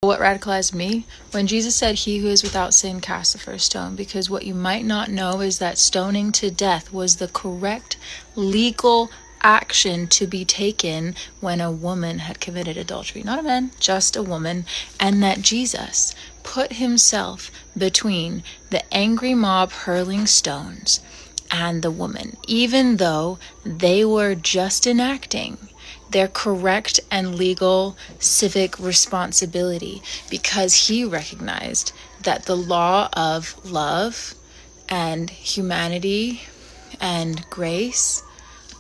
What radicalized me? When Jesus said, "He who is without sin cast the first stone," because what you might not know is that stoning to death was the correct legal action to be taken when a woman had committed adultery. Not a man, just a woman. And that Jesus put himself between the angry mob hurling stones and the woman, even though they were just enacting their correct and legal civic responsibility, because he recognized that the law of love and humanity and grace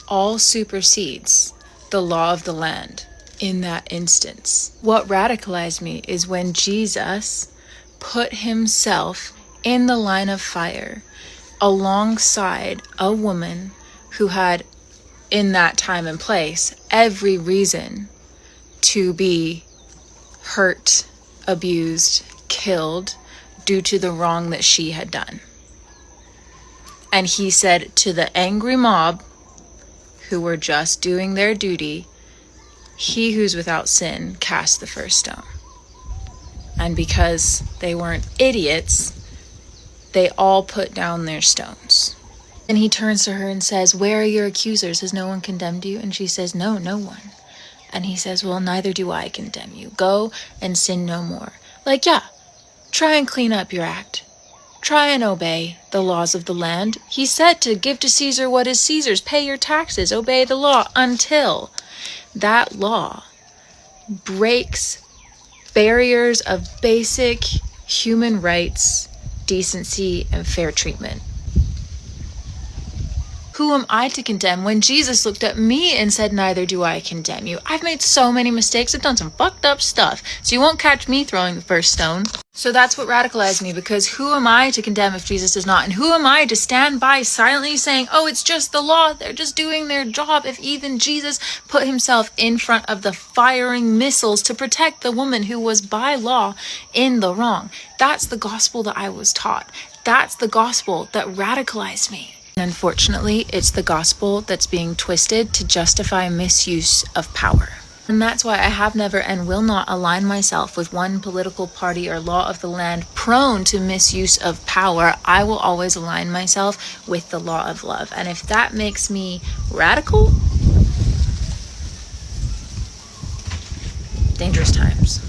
all supersedes the law of the land in that instance. What radicalized me is when Jesus put himself in the line of fire alongside a woman who had, in that time and place, every reason to be hurt, abused, killed due to the wrong that she had done. And he said to the angry mob who were just doing their duty, "He who's without sin cast the first stone." And because they weren't idiots, they all put down their stones. And he turns to her and says, "Where are your accusers? Has no one condemned you?" And she says, "No, no one." And he says, "Well, neither do I condemn you. Go and sin no more." Like, yeah, try and clean up your act. Try and obey the laws of the land. He said to give to Caesar what is Caesar's, pay your taxes, obey the law, until that law breaks barriers of basic human rights, decency, and fair treatment. Who am I to condemn when Jesus looked at me and said, "Neither do I condemn you"? I've made so many mistakes. I've done some fucked up stuff. So you won't catch me throwing the first stone. So that's what radicalized me, because who am I to condemn if Jesus is not? And who am I to stand by silently saying, "Oh, it's just the law. They're just doing their job," if even Jesus put himself in front of the firing missiles to protect the woman who was by law in the wrong? That's the gospel that I was taught. That's the gospel that radicalized me. Unfortunately, it's the gospel that's being twisted to justify misuse of power. And that's why I have never and will not align myself with one political party or law of the land prone to misuse of power. I will always align myself with the law of love. And if that makes me radical, dangerous times.